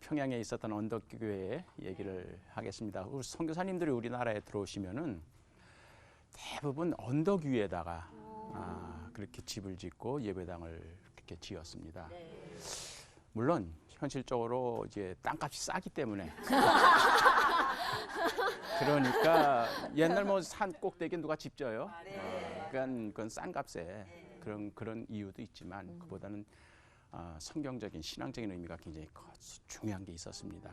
평양에 있었던 언덕교회 얘기를 하겠습니다. 우리 선교사님들이 우리나라에 들어오시면은 대부분 언덕 위에다가 그렇게 집을 짓고 예배당을 그렇게 지었습니다. 물론 현실적으로 이제 땅값이 싸기 때문에 그러니까 옛날 뭐 산 꼭대기에 누가 집 져요? 그러니까 그건 싼 값에 그런 이유도 있지만 그보다는 성경적인 신앙적인 의미가 굉장히 중요한 게 있었습니다.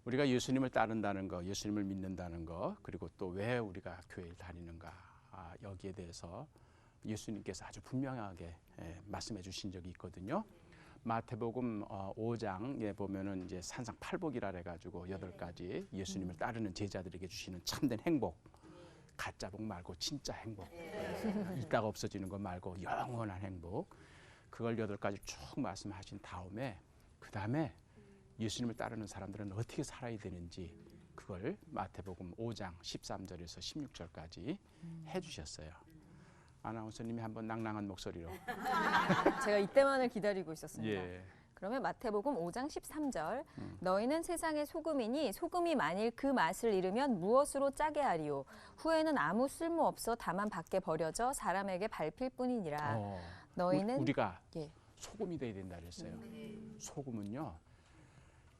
우리가 예수님을 따른다는 거, 예수님을 믿는다는 거, 그리고 또 왜 우리가 교회를 다니는가 여기에 대해서 예수님께서 아주 분명하게 말씀해 주신 적이 있거든요. 마태복음 5장에 보면은 이제 산상팔복이라 해가지고 8가지 예수님을 따르는 제자들에게 주시는 참된 행복, 가짜 복 말고 진짜 행복, 이따가 없어지는 거 말고 영원한 행복, 그걸 8가지 쭉 말씀하신 다음에 그 다음에 예수님을 따르는 사람들은 어떻게 살아야 되는지 그걸 마태복음 5장 13절에서 16절까지 해주셨어요. 아나운서님이 한번 낭낭한 목소리로. 제가 이때만을 기다리고 있었습니다. 예. 그러면 마태복음 5장 13절 너희는 세상의 소금이니 소금이 만일 그 맛을 잃으면 무엇으로 짜게 하리요 후에는 아무 쓸모없어 다만 밖에 버려져 사람에게 밟힐 뿐이니라. 너희는 우리가 소금이 돼야 된다 그랬어요. 소금은요,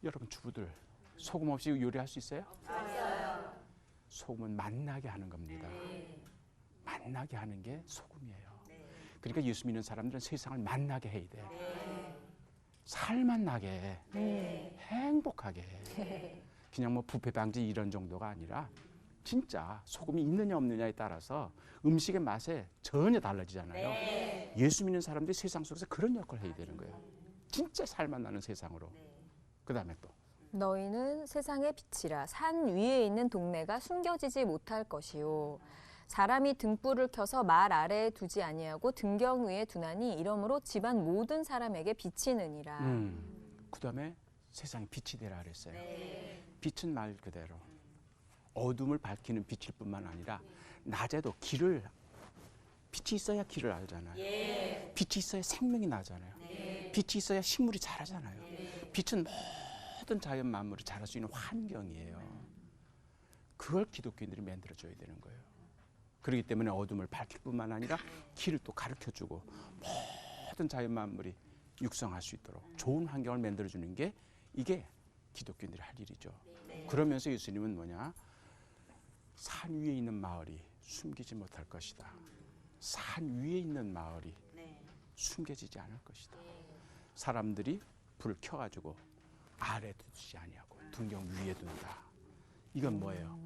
여러분 주부들 소금 없이 요리할 수 있어요? 없어요. 소금은 맛나게 하는 겁니다. 맛나게 하는 게 소금이에요. 그러니까 예수 믿는 사람들은 세상을 맛나게 해야 돼요. 살맛 나게, 행복하게. 그냥 뭐 부패 방지 이런 정도가 아니라 진짜 소금이 있느냐 없느냐에 따라서 음식의 맛에 전혀 달라지잖아요. 예수 믿는 사람들이 세상 속에서 그런 역할을 해야 되는 거예요. 진짜 살맛 나는 세상으로. 그 다음에 또 너희는 세상의 빛이라 산 위에 있는 동네가 숨겨지지 못할 것이요 사람이 등불을 켜서 말 아래에 두지 아니하고 등경 위에 두나니 이러므로 집안 모든 사람에게 비치느니라. 그 다음에 세상에 빛이 되라 그랬어요. 빛은 말 그대로 어둠을 밝히는 빛일 뿐만 아니라 낮에도 빛이 있어야 길을 알잖아요. 빛이 있어야 생명이 나잖아요. 빛이 있어야 식물이 자라잖아요. 빛은 모든 자연 만물이 자랄 수 있는 환경이에요. 그걸 기독교인들이 만들어줘야 되는 거예요. 그렇기 때문에 어둠을 밝힐 뿐만 아니라 길을 또 가르쳐주고 모든 자연 만물이 육성할 수 있도록 좋은 환경을 만들어주는 게 이게 기독교인들이 할 일이죠. 그러면서 예수님은 뭐냐? 산 위에 있는 마을이 숨기지 못할 것이다. 산 위에 있는 마을이 숨겨지지 않을 것이다. 사람들이 불을 켜가지고 아래 두지 아니하고 등경 위에 둔다. 이건 뭐예요?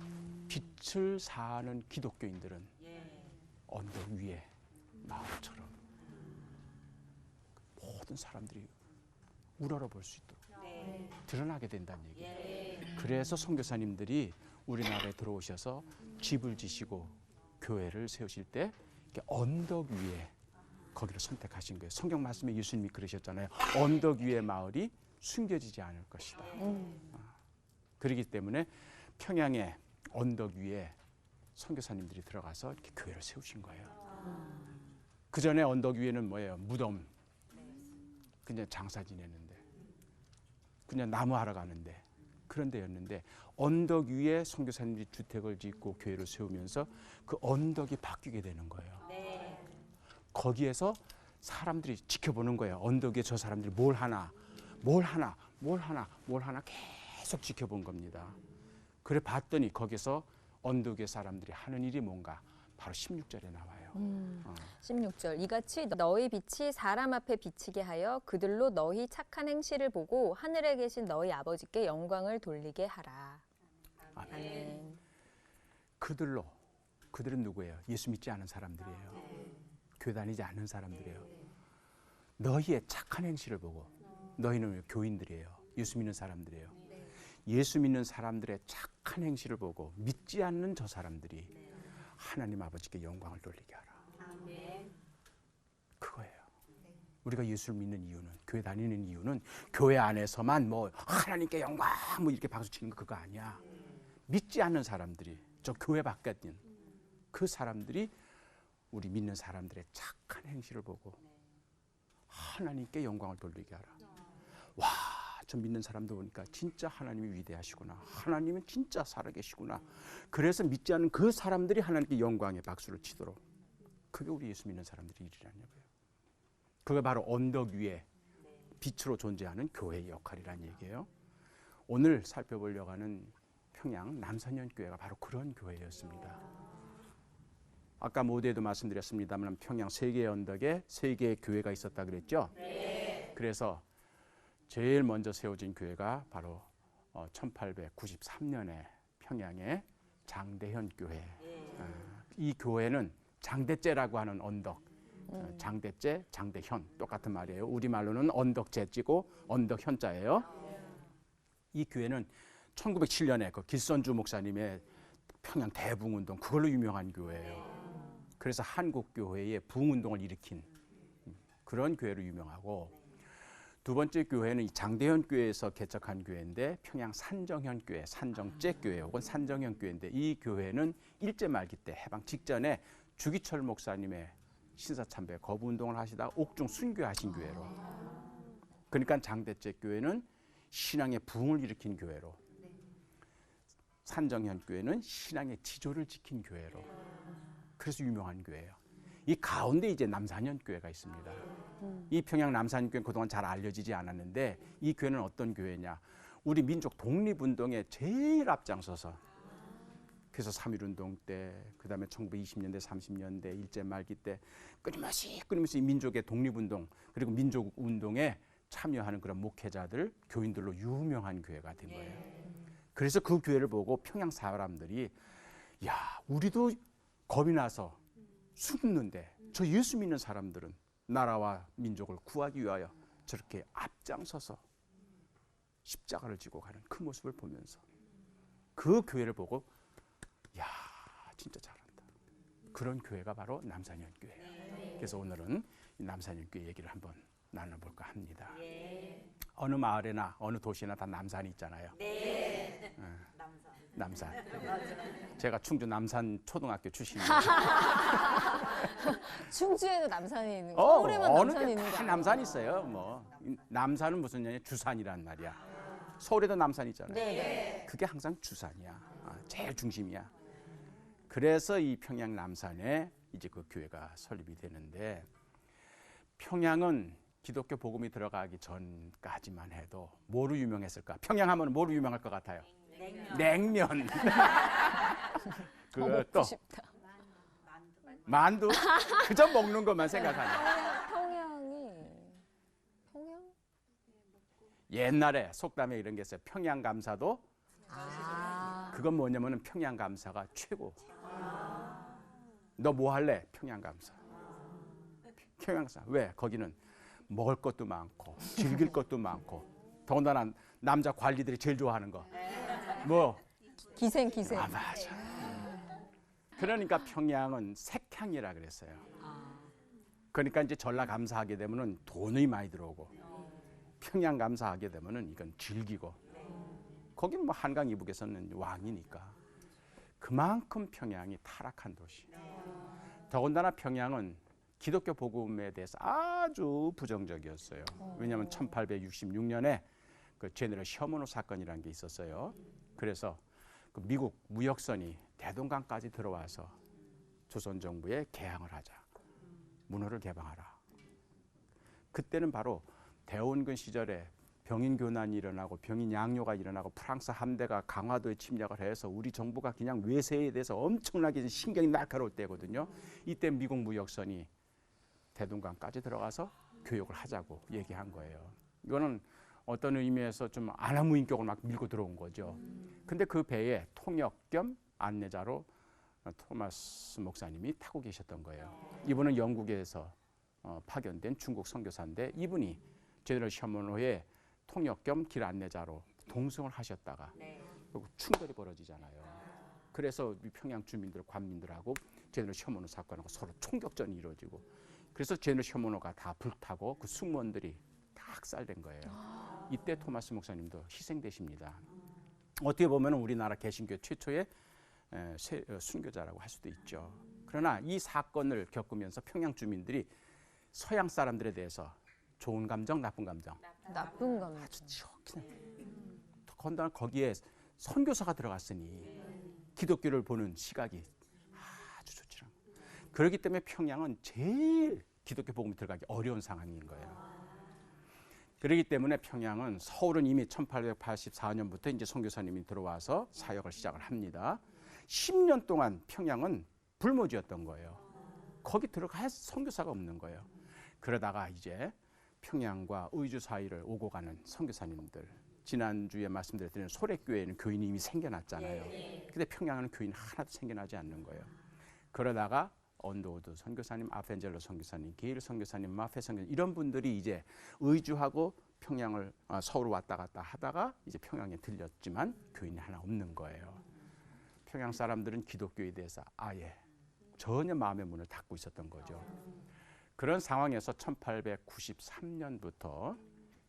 빛을 사는 기독교인들은 언덕 위에 마을처럼 모든 사람들이 우러러볼 수 있도록 드러나게 된다는 얘기예요. 그래서 선교사님들이 우리나라에 들어오셔서 집을 지시고 교회를 세우실 때 이렇게 언덕 위에 거기를 선택하신 거예요. 성경 말씀에 예수님이 그러셨잖아요. 언덕 위의 마을이 숨겨지지 않을 것이다. 그렇기 때문에 평양의 언덕 위에 선교사님들이 들어가서 이렇게 교회를 세우신 거예요. 그 전에 언덕 위에는 뭐예요? 무덤. 그냥 장사 지내는데, 그냥 나무하러 가는데 그런 데였는데 언덕 위에 선교사님들이 주택을 짓고 교회를 세우면서 그 언덕이 바뀌게 되는 거예요. 거기에서 사람들이 지켜보는 거예요. 언덕 위에 저 사람들이 뭘 하나 계속 지켜본 겁니다. 그래 봤더니 거기서 언덕 위에 사람들이 하는 일이 뭔가 바로 16절에 나와요. 16절 이같이 너희 빛이 사람 앞에 비치게 하여 그들로 너희 착한 행실을 보고 하늘에 계신 너희 아버지께 영광을 돌리게 하라. 아멘. 그들은 누구예요? 예수 믿지 않은 사람들이에요. 교회 다니지 않는 사람들이에요. 너희의 착한 행실을 보고, 너희는 교인들이에요. 예수 믿는 사람들이에요. 예수 믿는 사람들의 착한 행실을 보고 믿지 않는 저 사람들이 하나님 아버지께 영광을 돌리게 하라. 그거예요. 우리가 예수를 믿는 이유는, 교회 다니는 이유는 교회 안에서만 뭐 하나님께 영광 뭐 이렇게 박수 치는 거 그거 아니야. 믿지 않는 사람들이, 저 교회 밖에 있는 그 사람들이 우리 믿는 사람들의 착한 행실을 보고 하나님께 영광을 돌리게 하라. 와, 저 믿는 사람들 보니까 진짜 하나님이 위대하시구나. 하나님은 진짜 살아계시구나. 그래서 믿지 않는 그 사람들이 하나님께 영광의 박수를 치도록. 그게 우리 예수 믿는 사람들의 일이라는 거예요. 그게 바로 언덕 위에 빛으로 존재하는 교회의 역할이라는 얘기예요. 오늘 살펴보려고 하는 평양 남산현교회가 바로 그런 교회였습니다. 아까 모두에도 말씀드렸습니다만 평양 세 개의 언덕에 세 개의 교회가 있었다 그랬죠. 그래서 제일 먼저 세워진 교회가 바로 1893년에 평양의 장대현 교회. 이 교회는 장대째라고 하는 언덕, 장대째, 장대현 똑같은 말이에요. 우리말로는 언덕제찌고 언덕현자예요. 이 교회는 1907년에 그 길선주 목사님의 평양 대부흥운동 그걸로 유명한 교회예요. 그래서 한국 교회의 부흥운동을 일으킨 그런 교회로 유명하고, 두 번째 교회는 이 장대현 교회에서 개척한 교회인데 평양 산정현 교회, 산정제 교회 혹은 산정현 교회인데, 이 교회는 일제 말기 때 해방 직전에 주기철 목사님의 신사참배 거부운동을 하시다가 옥중 순교하신 교회로. 그러니까 장대제 교회는 신앙의 부흥을 일으킨 교회로, 산정현 교회는 신앙의 지조를 지킨 교회로. 그래서 유명한 교회예요. 이 가운데 이제 남산현 교회가 있습니다. 이 평양 남산현 교회는 그동안 잘 알려지지 않았는데, 이 교회는 어떤 교회냐? 우리 민족 독립운동에 제일 앞장서서, 그래서 3.1운동 때, 그 다음에 1920년대, 30년대, 일제 말기 때 끊임없이 이 민족의 독립운동 그리고 민족운동에 참여하는 그런 목회자들, 교인들로 유명한 교회가 된 거예요. 그래서 그 교회를 보고 평양 사람들이, 야, 우리도 겁이 나서 숨는데 저 예수 믿는 사람들은 나라와 민족을 구하기 위하여 저렇게 앞장서서 십자가를 지고 가는 그 모습을 보면서 그 교회를 보고, 야, 진짜 잘한다. 그런 교회가 바로 남산현 교회예요. 그래서 오늘은 이 남산현 교회 얘기를 한번 나눠볼까 합니다. 어느 마을이나 어느 도시나 다 남산이 있잖아요. 남산. 제가 충주 남산 초등학교 출신이에요. 충주에도 남산이 있는 거, 서울에만 남산이 있는 거. 다 남산 있어요. 뭐 남산은 무슨 년이야? 주산이란 말이야. 서울에도 남산 있잖아요. 네. 그게 항상 주산이야. 제일 중심이야. 그래서 이 평양 남산에 이제 그 교회가 설립이 되는데, 평양은 기독교 복음이 들어가기 전까지만 해도 뭐로 유명했을까? 평양 하면 뭐로 유명할 것 같아요? 냉면. 그거 또 만두. 그저 먹는 것만 생각하네. 평양? 옛날에 속담에 이런 게 있어요. 평양 감사도. 그건 뭐냐면은 평양 감사가 최고. 너 뭐 할래? 평양 감사. 평양 감사. 왜? 거기는 먹을 것도 많고 즐길 것도 많고, 더군다나 남자 관리들이 제일 좋아하는 거 뭐? 기생. 맞아. 그러니까 평양은 색향이라 그랬어요. 그러니까 이제 전라 감사하게 되면은 돈이 많이 들어오고, 평양 감사하게 되면은 이건 즐기고, 거기는 뭐 한강 이북에서는 왕이니까. 그만큼 평양이 타락한 도시. 더군다나 평양은 기독교 복음에 대해서 아주 부정적이었어요. 왜냐하면 1866년에 그 제너럴 셔먼호 사건이라는 게 있었어요. 그래서 그 미국 무역선이 대동강까지 들어와서 조선 정부에 개항을 하자, 문호를 개방하라. 그때는 바로 대원군 시절에 병인 교난이 일어나고 병인 양요가 일어나고 프랑스 함대가 강화도에 침략을 해서 우리 정부가 그냥 외세에 대해서 엄청나게 신경이 날카로울 때거든요. 이때 미국 무역선이 대동강까지 들어가서 교역을 하자고 얘기한 거예요. 이거는 어떤 의미에서 좀 아나무인격을 막 밀고 들어온 거죠. 근데 그 배에 통역 겸 안내자로 토마스 목사님이 타고 계셨던 거예요. 이분은 영국에서 파견된 중국 선교사인데, 이분이 제너럴 셔먼호의 통역 겸 길 안내자로 동승을 하셨다가 충돌이 벌어지잖아요. 그래서 평양 주민들, 관민들하고 제너럴 셔먼호 사건하고 서로 총격전이 이루어지고, 그래서 제너럴 셔먼호가 다 불타고 그 승무원들이 다 학살된 거예요. 이때 토마스 목사님도 희생되십니다. 어떻게 보면 우리나라 개신교 최초의 순교자라고 할 수도 있죠. 그러나 이 사건을 겪으면서 평양 주민들이 서양 사람들에 대해서 좋은 감정, 나쁜 감정? 나쁜 감정. 아주 좋긴 해. 더군다나 거기에 선교사가 들어갔으니 기독교를 보는 시각이 아주 좋지. 그렇기 때문에 평양은 제일 기독교 복음이 들어가기 어려운 상황인 거예요. 그렇기 때문에 평양은 서울은 이미 1884년부터 이제 선교사님이 들어와서 사역을 시작을 합니다. 10년 동안 평양은 불모지였던 거예요. 거기 들어갈 선교사가 없는 거예요. 그러다가 이제 평양과 의주 사이를 오고 가는 선교사님들, 지난주에 말씀드렸던 소래교회에는 교인이 이미 생겨났잖아요. 근데 평양에는 교인 하나도 생겨나지 않는 거예요. 그러다가 언더우드 선교사님, 아펜젤로 선교사님, 게일 선교사님, 마페 선교사님 이런 분들이 이제 의주하고 평양을 서울 왔다 갔다 하다가 이제 평양에 들렸지만 교인이 하나 없는 거예요. 평양 사람들은 기독교에 대해서 아예 전혀 마음의 문을 닫고 있었던 거죠. 그런 상황에서 1893년부터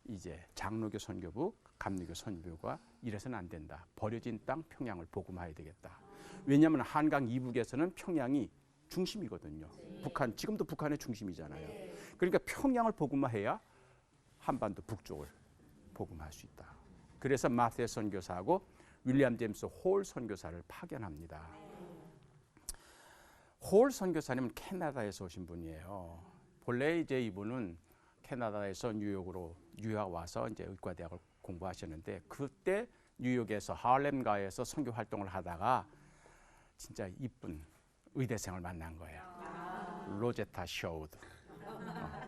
이제 장로교 선교부, 감리교 선교부가 이래서는 안 된다. 버려진 땅 평양을 복음화해야 되겠다. 왜냐하면 한강 이북에서는 평양이 중심이거든요. 북한, 지금도 북한의 중심이잖아요. 그러니까 평양을 복음화해야 한반도 북쪽을 복음화할 수 있다. 그래서 마세 선교사하고 윌리엄 제임스 홀 선교사를 파견합니다. 홀 선교사님은 캐나다에서 오신 분이에요. 본래 이제 이분은 캐나다에서 뉴욕으로 유학 와서 이제 의과대학을 공부하셨는데 그때 뉴욕에서 하렘가에서 선교 활동을 하다가 진짜 이쁜 의대생을 만난 거예요. 로제타 셔우드.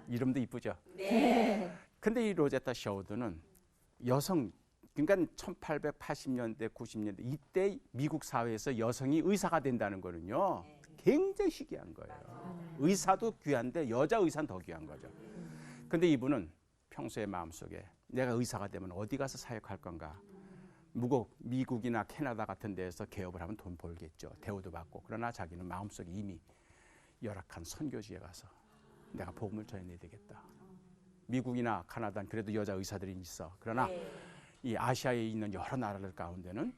이름도 이쁘죠? 네. 근데 이 로제타 셔우드는 여성, 그러니까 1880년대, 90년대 이때 미국 사회에서 여성이 의사가 된다는 거는요. 굉장히 희귀한 거예요. 의사도 귀한데 여자 의사는 더 귀한 거죠. 근데 이분은 평소에 마음속에 내가 의사가 되면 어디 가서 사역할 건가? 미국이나 캐나다 같은 데에서 개업을 하면 돈 벌겠죠. 대우도 받고. 그러나 자기는 마음속에 이미 열악한 선교지에 가서 내가 복음을 전해야 되겠다. 미국이나 카나다는 그래도 여자 의사들이 있어. 그러나 이 아시아에 있는 여러 나라들 가운데는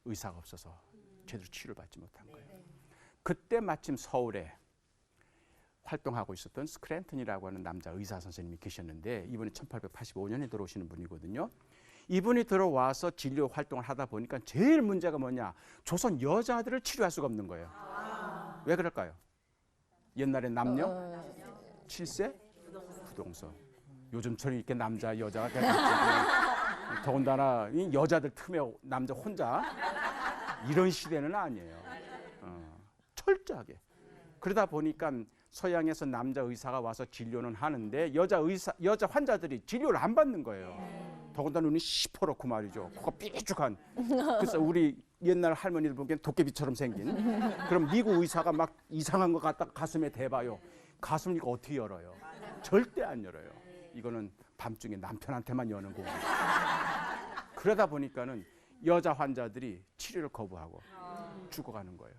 의사가 없어서 제대로 치료를 받지 못한 거예요. 그때 마침 서울에 활동하고 있었던 스크랜턴이라고 하는 남자 의사 선생님이 계셨는데 이분이 1885년에 들어오시는 분이거든요. 이분이 들어와서 진료 활동을 하다 보니까 제일 문제가 뭐냐? 조선 여자들을 치료할 수가 없는 거예요. 왜 그럴까요? 옛날에 남녀 7세 부동서. 요즘처럼 이렇게 남자 여자가 대단히 더군다나 이 여자들 틈에 남자 혼자 이런 시대는 아니에요. 철저하게. 그러다 보니까 서양에서 남자 의사가 와서 진료는 하는데 여자 환자들이 진료를 안 받는 거예요. 더군다나 눈이 시퍼렇고 말이죠. 코가 삐죽한. 그래서 우리 옛날 할머니들 보기엔 도깨비처럼 생긴. 그럼 미국 의사가 막 이상한 거 갖다가 가슴에 대봐요. 가슴을 이거 어떻게 열어요? 절대 안 열어요. 이거는 밤중에 남편한테만 여는 거고. 그러다 보니까는 여자 환자들이 치료를 거부하고 죽어가는 거예요.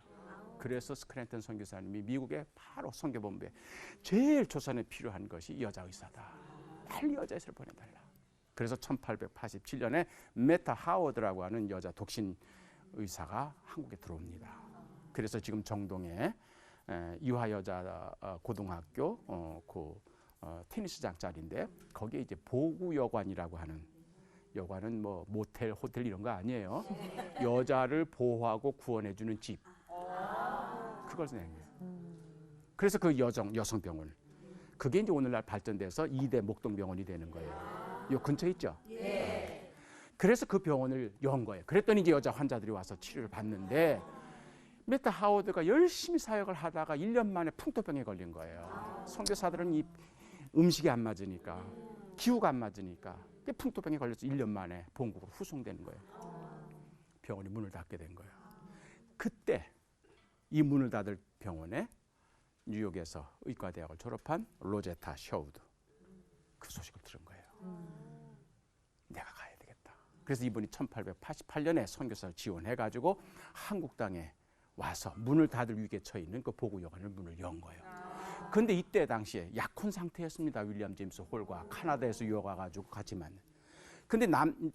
그래서 스크랜턴 선교사님이 미국의 바로 선교본부에 제일 조선에 필요한 것이 여자 의사다. 빨리 여자 의사를 보내달라. 그래서 1887년에 메타 하워드라고 하는 여자 독신 의사가 한국에 들어옵니다. 그래서 지금 정동에 이화여자 고등학교 테니스장 자리인데 거기에 이제 보구여관이라고 하는 여관은 뭐 모텔, 호텔 이런 거 아니에요. 여자를 보호하고 구원해주는 집. 그걸 생각해요. 그래서 그 여성병원. 그게 이제 오늘날 발전돼서 2대 목동병원이 되는 거예요. 요 근처에 있죠? 네. 그래서 그 병원을 연 거예요. 그랬더니 이제 여자 환자들이 와서 치료를 받는데 메타 하워드가 열심히 사역을 하다가 1년 만에 풍토병에 걸린 거예요. 선교사들은 이 음식이 안 맞으니까, 기후가 안 맞으니까 풍토병에 걸려서 1년 만에 본국으로 후송되는 거예요. 병원이 문을 닫게 된 거예요. 그때 이 문을 닫을 병원에 뉴욕에서 의과대학을 졸업한 로제타 셔우드 그 소식을 들은 거예요. 내가 가야 되겠다. 그래서 이분이 1888년에 선교사를 지원해가지고 한국 땅에 와서 문을 닫을 위기에 처해 있는 그 보구여관을 문을 연 거예요. 근데 이때 당시에 약혼 상태였습니다. 윌리엄 제임스 홀과 카나다에서 유학 와가지고 같이 만난. 근데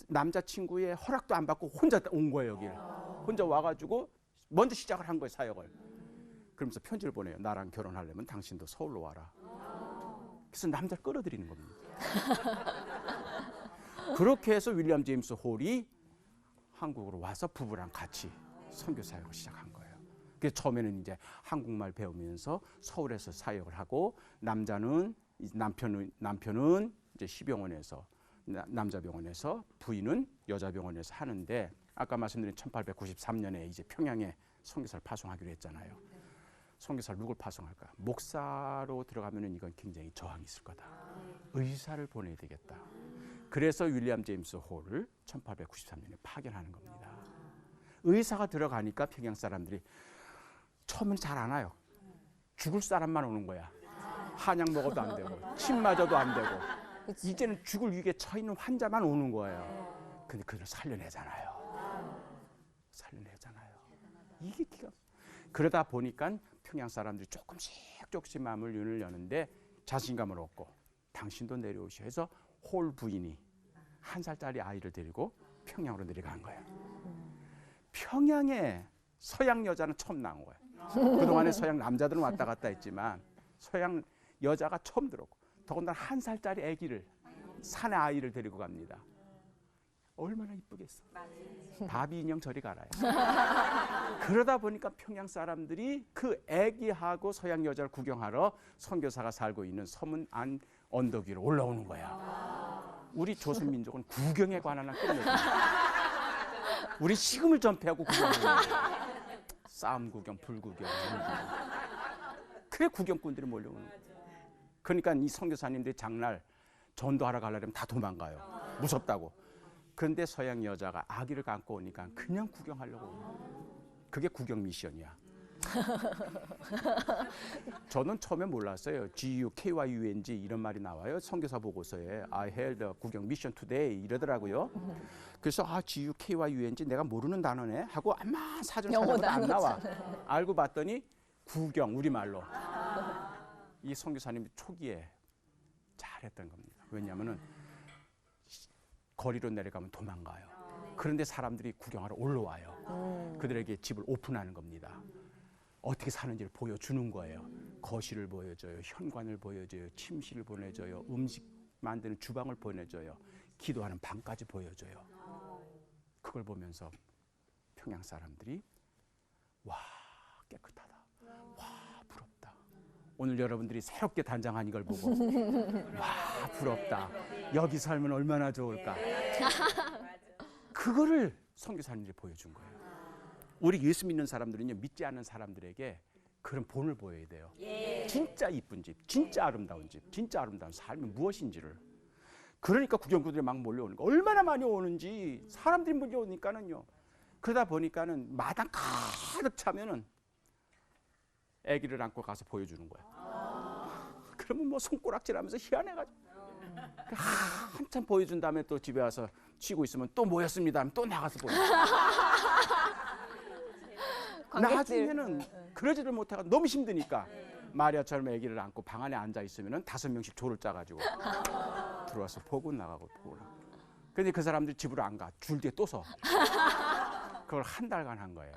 남자친구의 허락도 안 받고 혼자 온 거예요, 여기를. 혼자 와가지고 먼저 시작을 한 거예요, 사역을. 그러면서 편지를 보내요. 나랑 결혼하려면 당신도 서울로 와라. 그래서 남자를 끌어들이는 겁니다. 그렇게 해서 윌리엄 제임스 홀이 한국으로 와서 부부랑 같이 선교 사역을 시작한 거예요. 그래서 처음에는 이제 한국말 배우면서 서울에서 사역을 하고 남편은 이제 시병원에서 남자 병원에서 부인은 여자 병원에서 하는데 아까 말씀드린 1893년에 이제 평양에 선교사를 파송하기로 했잖아요. 선교사를 누굴 파송할까? 목사로 들어가면은 이건 굉장히 저항이 있을 거다. 의사를 보내야 되겠다. 그래서 윌리엄 제임스 홀을 1893년에 파견하는 겁니다. 의사가 들어가니까 평양 사람들이 처음엔 잘 안 와요. 죽을 사람만 오는 거야. 한약 먹어도 안 되고 침 맞아도 안 되고 그치. 이제는 죽을 위기에 처해 있는 환자만 오는 거예요. 근데 그들을 살려내잖아요. 이게 기가 그러다 보니까 평양 사람들이 조금씩 마음을 윤을 여는데 자신감을 얻고 당신도 내려오시오 해서 홀 부인이 1살짜리 아이를 데리고 평양으로 내려간 거예요. 평양에 서양 여자는 처음 나온 거예요. 그동안에 서양 남자들은 왔다 갔다 했지만 서양 여자가 처음 들었고 더군다나 1살짜리 아기를 산의 아이를 데리고 갑니다. 얼마나 이쁘겠어. 바비 인형 저리 가라요. 그러다 보니까 평양 사람들이 그 아기하고 서양 여자를 구경하러 선교사가 살고 있는 서문 안 언덕 위로 올라오는 거야. 우리 조선 민족은 구경에 관한 한 끝내줍니다. 우리 식음을 전폐하고 구경하는 거야. 싸움 구경, 불 구경. 그래 구경꾼들이 몰려오는 거야. 그러니까 이 선교사님들이 장날 전도하러 가려면 다 도망가요. 무섭다고. 그런데 서양 여자가 아기를 안고 오니까 그냥 구경하려고. 그게 구경 미션이야. 저는 처음에 몰랐어요. GUKYUNG 이런 말이 나와요. 선교사 보고서에 I held a 구경 미션 today 이러더라고요. 그래서 GUKYUNG 내가 모르는 단어네 하고 아마 사전 찾아보다 안 나와. 알고 봤더니 구경 우리말로. 이 선교사님이 초기에 잘했던 겁니다. 왜냐하면은 거리로 내려가면 도망가요. 그런데 사람들이 구경하러 올라와요. 그들에게 집을 오픈하는 겁니다. 어떻게 사는지를 보여주는 거예요. 거실을 보여줘요. 현관을 보여줘요. 침실을 보내줘요. 음식 만드는 주방을 보내줘요. 기도하는 방까지 보여줘요. 그걸 보면서 평양 사람들이 와 깨끗하다. 와 부럽다. 오늘 여러분들이 새롭게 단장한 이걸 보고 와 부럽다. 여기 살면 얼마나 좋을까. 그거를 선교사님들이 보여준 거예요. 우리 예수 믿는 사람들은요 믿지 않는 사람들에게 그런 본을 보여야 돼요. 진짜 이쁜 집, 진짜 아름다운 집, 진짜 아름다운 삶이 무엇인지를. 그러니까 구경꾼들이 막 몰려오는 거. 얼마나 많이 오는지 사람들이 몰려오니까는요. 그러다 보니까는 마당 가득 차면은 아기를 안고 가서 보여주는 거야. 그러면 뭐 손가락질하면서 희한해가지고 한참 보여준 다음에 또 집에 와서 쉬고 있으면 또 모였습니다 하면 또 나가서 보여. 나중에는 그러지를 못해가 너무 힘드니까 마리아처럼 아기를 안고 방 안에 앉아 있으면은 5명씩 조를 짜가지고 들어와서 보고 나가고 보고 나가고. 근데 그 사람들이 집으로 안 가. 줄 뒤에 또 서. 그걸 한 달간 한 거예요.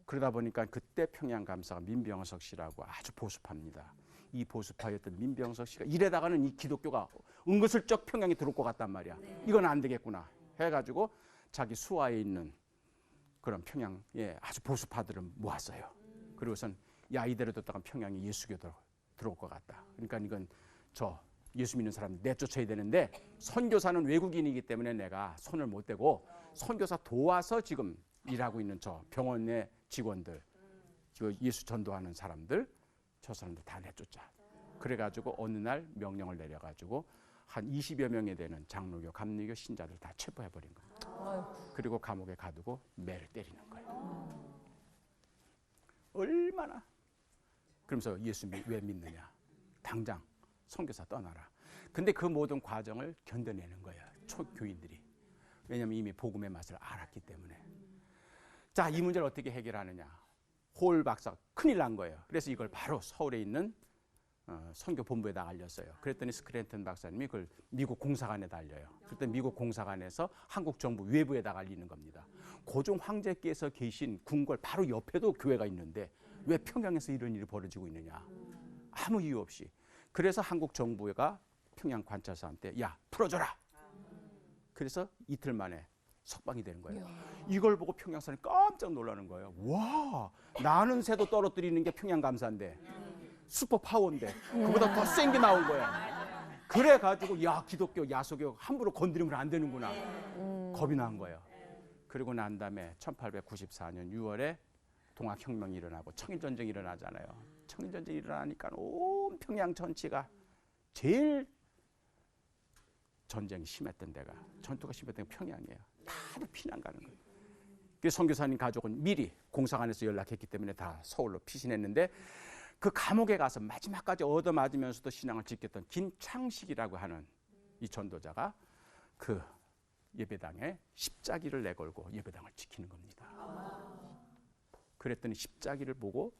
그러다 보니까 그때 평양감사가 민병석 씨라고 아주 보수파입니다. 이 보수파였던 민병석 씨가 이래다가는 이 기독교가 은근슬쩍 평양에 들어올 것 같단 말이야. 이건 안 되겠구나 해가지고 자기 수하에 있는 그런 평양에 아주 보수파들을 모았어요. 그리고선 야 이대로 뒀다가 평양에 예수교도 들어올 것 같다. 그러니까 이건 저 예수 믿는 사람 내쫓아야 되는데 선교사는 외국인이기 때문에 내가 손을 못 대고 선교사 도와서 지금 일하고 있는 저 병원의 직원들, 예수 전도하는 사람들, 저 사람들 다 내쫓자. 그래가지고 어느 날 명령을 내려가지고 한 20여 명에 되는 장로교, 감리교 신자들 다 체포해버린 거예요. 그리고 감옥에 가두고 매를 때리는 거예요. 얼마나. 그러면서 예수 왜 믿느냐. 당장 선교사 떠나라. 근데 그 모든 과정을 견뎌내는 거예요. 초교인들이. 왜냐하면 이미 복음의 맛을 알았기 때문에. 자, 이 문제를 어떻게 해결하느냐. 홀 박사 큰일 난 거예요. 그래서 이걸 바로 서울에 있는 선교 본부에다 알렸어요. 그랬더니 스크랜턴 박사님이 그걸 미국 공사관에다 알려요. 그때 미국 공사관에서 한국 정부 외부에다 알리는 겁니다. 고종 황제께서 계신 궁궐 바로 옆에도 교회가 있는데 왜 평양에서 이런 일이 벌어지고 있느냐. 아무 이유 없이. 그래서 한국 정부가 평양 관찰사한테 야 풀어줘라. 그래서 이틀 만에 석방이 되는 거예요. 이걸 보고 평양 사람이 깜짝 놀라는 거예요. 와, 나는 새도 떨어뜨리는 게 평양 감사인데 슈퍼 파워인데 그보다 더 센 게 나온 거야. 그래가지고 야 기독교 야소교 함부로 건드리면 안 되는구나. 겁이 난 거예요. 그리고 난 다음에 1894년 6월에 동학혁명이 일어나고 청일전쟁이 일어나잖아요. 청일전쟁이 일어나니까 온 평양 전체가 제일 전쟁이 심했던 데가, 전투가 심했던 데가 평양이에요. 다들 피난 가는 거예요. 그래서 선교사님 가족은 미리 공사관에서 연락했기 때문에 다 서울로 피신했는데 그 감옥에 가서 마지막까지 얻어맞으면서도 신앙을 지켰던 김창식이라고 하는 이 전도자가 그 예배당에 십자기를 내걸고 예배당을 지키는 겁니다. 그랬더니 십자기를 보고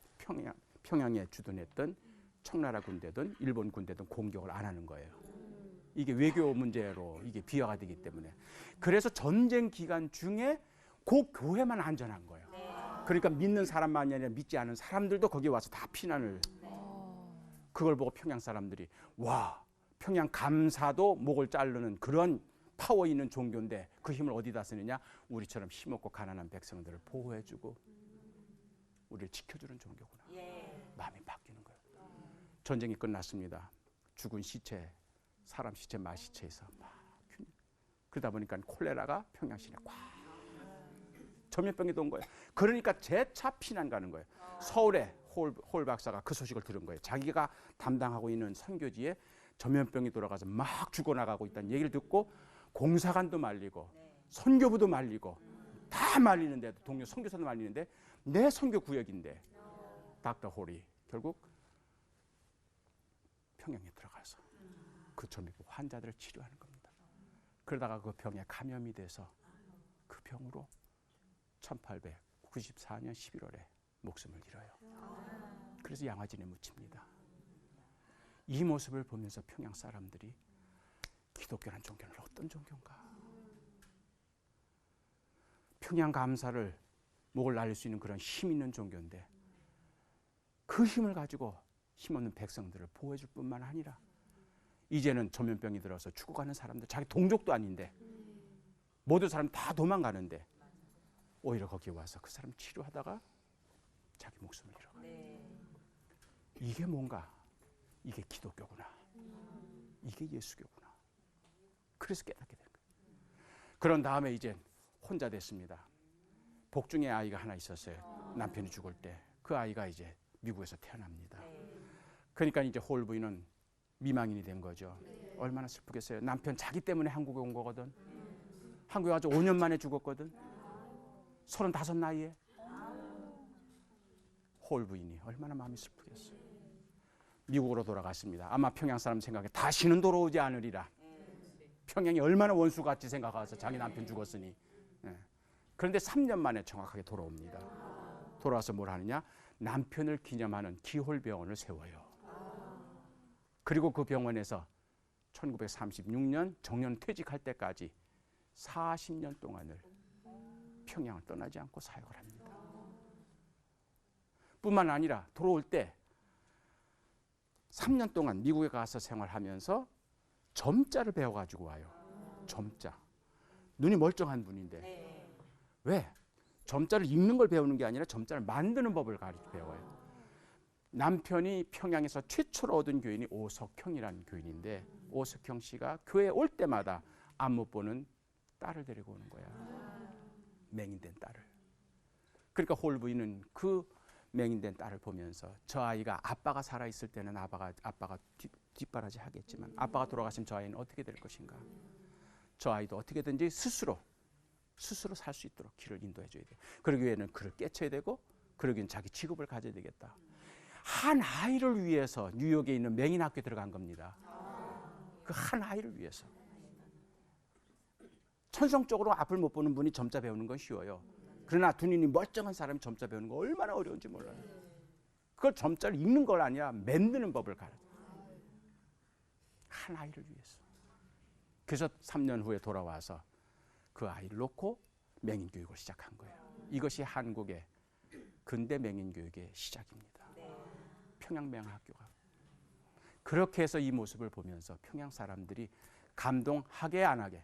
평양에 주둔했던 청나라 군대든 일본 군대든 공격을 안 하는 거예요. 이게 외교 문제로 이게 비화가 되기 때문에. 그래서 전쟁 기간 중에 그 교회만 안전한 거예요. 그러니까 믿는 사람만이 아니라 믿지 않은 사람들도 거기 와서 다 피난을. 그걸 보고 평양 사람들이 와, 평양 감사도 목을 자르는 그런 파워 있는 종교인데 그 힘을 어디다 쓰느냐? 우리처럼 힘없고 가난한 백성들을 보호해주고 우리를 지켜주는 종교구나. 마음이 바뀌는 거예요. 전쟁이 끝났습니다. 죽은 시체, 사람 시체, 말 시체에서 막 그러다 보니까 콜레라가 평양시내 꽉 전염병이 온 거예요. 그러니까 재차 피난 가는 거예요. 서울에 홀 박사가 그 소식을 들은 거예요. 자기가 담당하고 있는 선교지에 전염병이 돌아가서 막 죽어나가고 있다는 얘기를 듣고 공사관도 말리고 선교부도 말리고 다 말리는데도 동료 선교사도 말리는데 내 선교 구역인데 닥터 홀이 결국 평양에 들어가서 그 전염병 환자들을 치료하는 겁니다. 그러다가 그 병에 감염이 돼서 그 병으로 1894년 11월에 목숨을 잃어요. 그래서 양화진에 묻힙니다. 이 모습을 보면서 평양 사람들이 기독교란 종교는 어떤 종교인가? 평양 감사를 목을 날릴 수 있는 그런 힘 있는 종교인데 그 힘을 가지고 힘없는 백성들을 보호해줄 뿐만 아니라 이제는 전염병이 들어서 죽어가는 사람들, 자기 동족도 아닌데 모든 사람 다 도망가는데 오히려 거기에 와서 그 사람 치료하다가 자기 목숨을 잃어가요. 이게 뭔가? 이게 기독교구나. 이게 예수교구나. 그래서 깨닫게 된 거예요. 그런 다음에 이제 혼자 됐습니다. 복중에 아이가 하나 있었어요. 남편이 죽을 때. 그 아이가 이제 미국에서 태어납니다. 그러니까 이제 홀 부인은 미망인이 된 거죠. 얼마나 슬프겠어요. 남편 자기 때문에 한국에 온 거거든. 한국에 와서 5년 만에 죽었거든. 35 나이에. 홀 부인이 얼마나 마음이 슬프겠어요. 미국으로 돌아갔습니다. 아마 평양 사람 생각에 다시는 돌아오지 않으리라. 평양이 얼마나 원수같이 생각해서 자기 남편 죽었으니. 그런데 3년 만에 정확하게 돌아옵니다. 돌아와서 뭘 하느냐? 남편을 기념하는 기홀병원을 세워요. 그리고 그 병원에서 1936년 정년 퇴직할 때까지 40년 동안을 평양을 떠나지 않고 사역을 합니다. 뿐만 아니라 돌아올 때 3년 동안 미국에 가서 생활하면서 점자를 배워가지고 와요. 점자. 눈이 멀쩡한 분인데 왜? 점자를 읽는 걸 배우는 게 아니라 점자를 만드는 법을 배워요. 남편이 평양에서 최초로 얻은 교인이 오석형이라는 교인인데 오석형 씨가 교회에 올 때마다 안 못 보는 딸을 데리고 오는 거야. 맹인된 딸을. 그러니까 홀 부인은 그 맹인된 딸을 보면서 저 아이가 아빠가 살아있을 때는 아빠가 뒷바라지 하겠지만 아빠가 돌아가시면 저 아이는 어떻게 될 것인가. 저 아이도 어떻게든지 스스로 살 수 있도록 길을 인도해 줘야 돼. 그러기 위해는 그를 깨쳐야 되고 그러기 위해는 자기 직업을 가져야 되겠다. 한 아이를 위해서 뉴욕에 있는 맹인 학교에 들어간 겁니다. 그 한 아이를 위해서. 천성적으로 앞을 못 보는 분이 점자 배우는 건 쉬워요. 그러나 눈이 멀쩡한 사람이 점자 배우는 거 얼마나 어려운지 몰라요. 그걸 점자를 읽는 걸 아니라 만드는 법을 가르쳐요. 한 아이를 위해서. 그래서 3년 후에 돌아와서 그 아이를 놓고 맹인 교육을 시작한 거예요. 이것이 한국의 근대 맹인 교육의 시작입니다. 평양맹학교가. 그렇게 해서 이 모습을 보면서 평양 사람들이 감동하게 안 하게.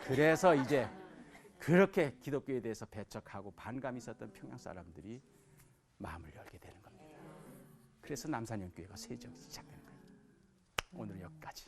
그래서 이제 그렇게 기독교에 대해서 배척하고 반감이 있었던 평양 사람들이 마음을 열게 되는 겁니다. 그래서 남산형교회가 세정이 시작되는 거예요. 오늘 여기까지.